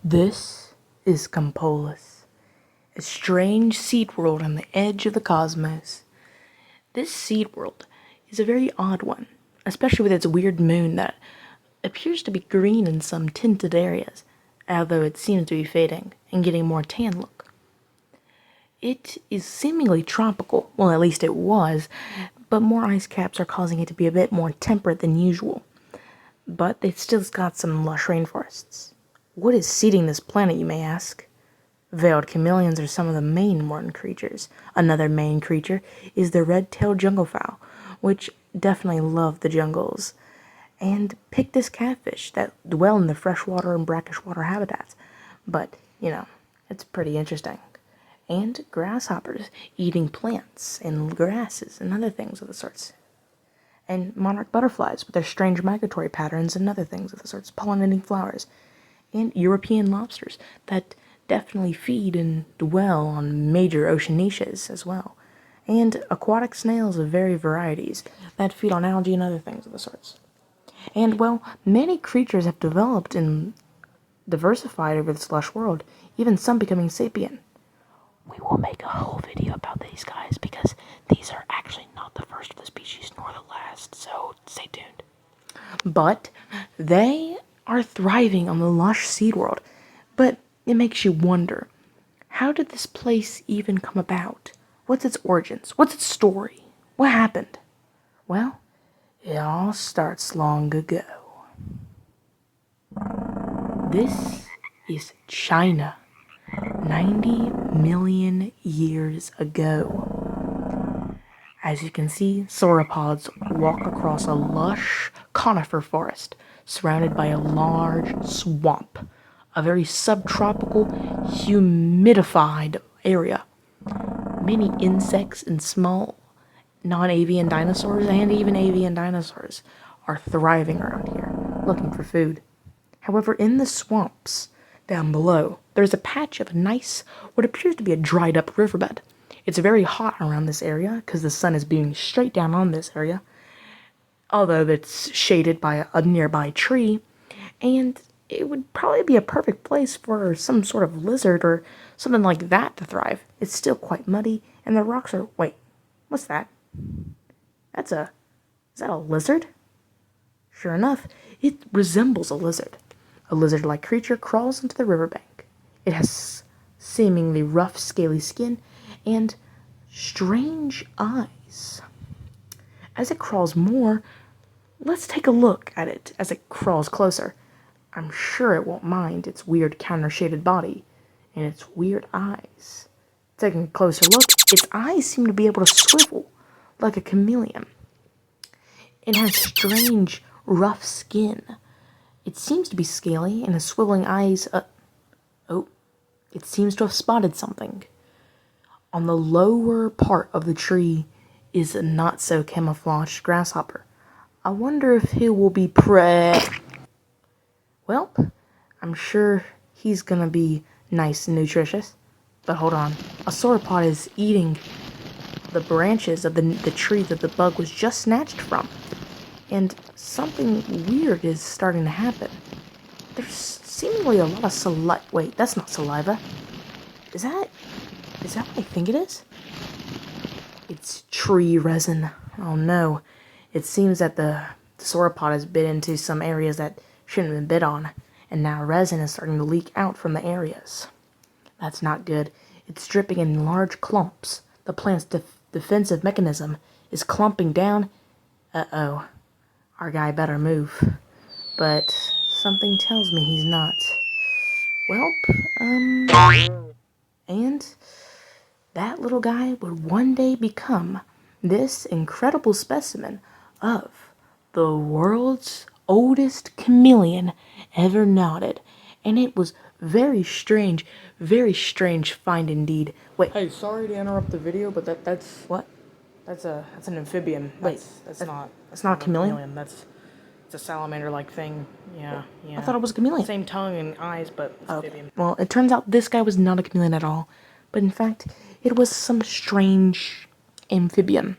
This is Campolis, a strange seed world on the edge of the cosmos. This seed world is a very odd one, especially with its weird moon that appears to be green in some tinted areas, although it seems to be fading and getting more tan look. It is seemingly tropical, well at least it was, but more ice caps are causing it to be a bit more temperate than usual. But it still's got some lush rainforests. What is seeding this planet, you may ask? Veiled chameleons are some of the main martin creatures. Another main creature is the red-tailed junglefowl, which definitely love the jungles, and pictus catfish that dwell in the freshwater and brackish water habitats. But, it's pretty interesting. And grasshoppers eating plants and grasses and other things of the sorts. And monarch butterflies with their strange migratory patterns and other things of the sorts, pollinating flowers. And European lobsters that definitely feed and dwell on major ocean niches as well. And aquatic snails of varied varieties that feed on algae and other things of the sorts. And, well, many creatures have developed and diversified over this lush world, even some becoming sapient. We will make a whole video about these guys because these are actually not the first of the species nor the last, so stay tuned. But they are thriving on the lush seed world. But it makes you wonder, how did this place even come about? What's its origins? What's its story? What happened? Well, it all starts long ago. This is China, 90 million years ago. As you can see, sauropods walk across a lush conifer forest surrounded by a large swamp, a very subtropical, humidified area. Many insects and small non-avian dinosaurs and even avian dinosaurs are thriving around here, looking for food. However, in the swamps down below, there's a patch of a nice, what appears to be a dried up riverbed. It's very hot around this area because the sun is beaming straight down on this area, although it's shaded by a nearby tree, and it would probably be a perfect place for some sort of lizard or something like that to thrive. It's still quite muddy, and the rocks are... Wait, what's that? Is that a lizard? Sure enough, it resembles a lizard. A lizard-like creature crawls into the riverbank. It has seemingly rough, scaly skin and strange eyes. As it crawls more, let's take a look at it as it crawls closer. I'm sure it won't mind its weird counter-shaded body and its weird eyes. Taking a closer look, its eyes seem to be able to swivel like a chameleon. It has strange, rough skin. It seems to be scaly and has swiveling eyes. It seems to have spotted something. On the lower part of the tree is a not-so-camouflaged grasshopper. I wonder if he will be Well, I'm sure he's gonna be nice and nutritious. But hold on. A sauropod is eating the branches of the tree that the bug was just snatched from. And something weird is starting to happen. There's seemingly a lot of saliva. Wait, that's not saliva. Is that what I think it is? It's tree resin. Oh no. It seems that the sauropod has bit into some areas that shouldn't have been bit on, and now resin is starting to leak out from the areas. That's not good. It's dripping in large clumps. The plant's defensive mechanism is clumping down. Uh-oh. Our guy better move. But something tells me he's not. And that little guy would one day become this incredible specimen of the world's oldest chameleon ever knotted. And it was very strange find indeed. Wait. Hey, sorry to interrupt the video, but that's What? that's an amphibian. That's not a chameleon? It's a salamander-like thing. Yeah. I thought it was a chameleon. Same tongue and eyes, but it's amphibian. Well, it turns out this guy was not a chameleon at all, but in fact, it was some strange amphibian.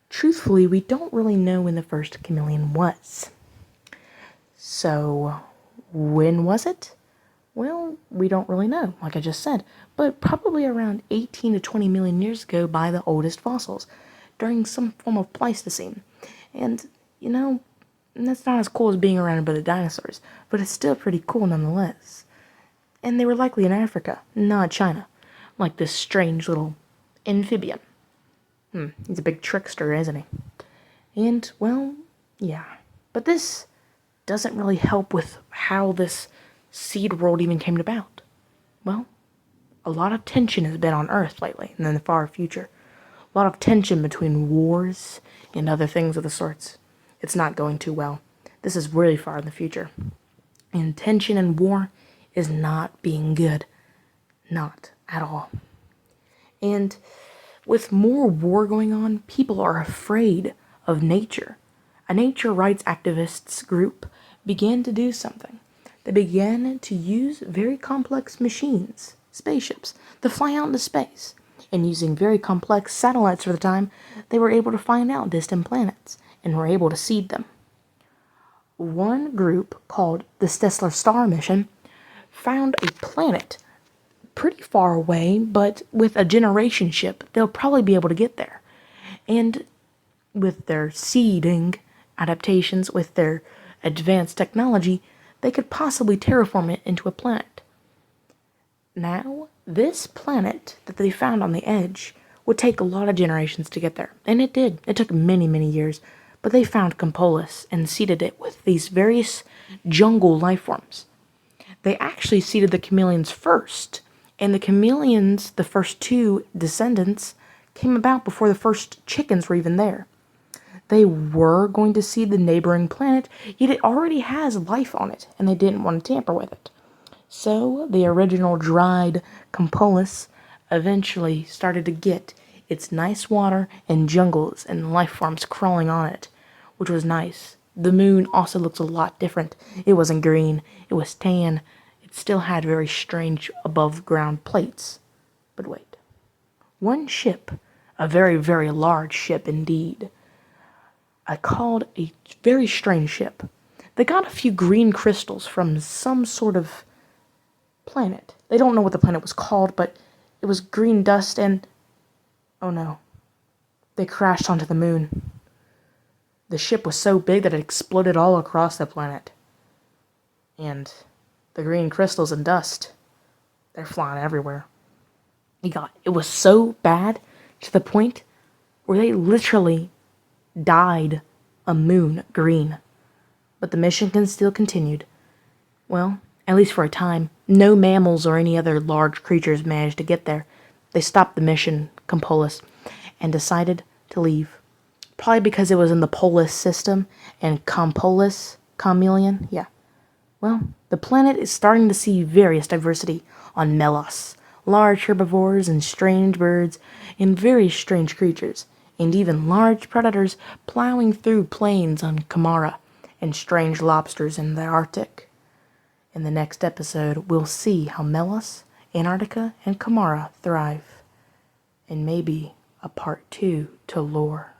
Truthfully, we don't really know when the first chameleon was. So, when was it? Well, we don't really know, like I just said, but probably around 18 to 20 million years ago by the oldest fossils, during some form of Pleistocene. And, you know, that's not as cool as being around by the dinosaurs, but it's still pretty cool nonetheless. And they were likely in Africa, not China, like this strange little amphibian. He's a big trickster, isn't he? And, well, yeah. But this doesn't really help with how this seed world even came about. Well, a lot of tension has been on Earth lately, and in the far future. A lot of tension between wars and other things of the sorts. It's not going too well. This is really far in the future. And tension and war is not being good. Not at all. And with more war going on, people are afraid of nature. A nature rights activists group began to do something. They began to use very complex machines, spaceships, to fly out into space. And using very complex satellites for the time, they were able to find out distant planets and were able to seed them. One group, called the Stellar Star Mission, found a planet pretty far away, but with a generation ship, they'll probably be able to get there. And with their seeding adaptations, with their advanced technology, they could possibly terraform it into a planet. Now, this planet that they found on the edge would take a lot of generations to get there. And it did. It took many, many years. But they found Compolis and seeded it with these various jungle life forms. They actually seeded the chameleons first. And the chameleons, the first two descendants, came about before the first chickens were even there. They were going to seed the neighboring planet, yet it already has life on it, and they didn't want to tamper with it. So the original dried Compolis eventually started to get its nice water and jungles and life forms crawling on it, which was nice. The moon also looks a lot different. It wasn't green, it was tan. It still had very strange above ground plates. But wait. One ship, a very, very large ship indeed, I called a very strange ship. They got a few green crystals from some sort of planet. They don't know what the planet was called, but it was green dust and... oh no. They crashed onto the moon. The ship was so big that it exploded all across the planet. And the green crystals and dust, they're flying everywhere. It was so bad to the point where they literally dyed a moon green. But the mission still continued. Well, at least for a time. No mammals or any other large creatures managed to get there. They stopped the mission, Compolis, and decided to leave. Probably because it was in the Polis system, and Compolis, chameleon, yeah. Well, the planet is starting to see various diversity on Melos. Large herbivores and strange birds, and very strange creatures, and even large predators plowing through plains on Kamara, and strange lobsters in the Arctic. In the next episode, we'll see how Melos, Antarctica, and Kamara thrive. And maybe a part 2 to lore.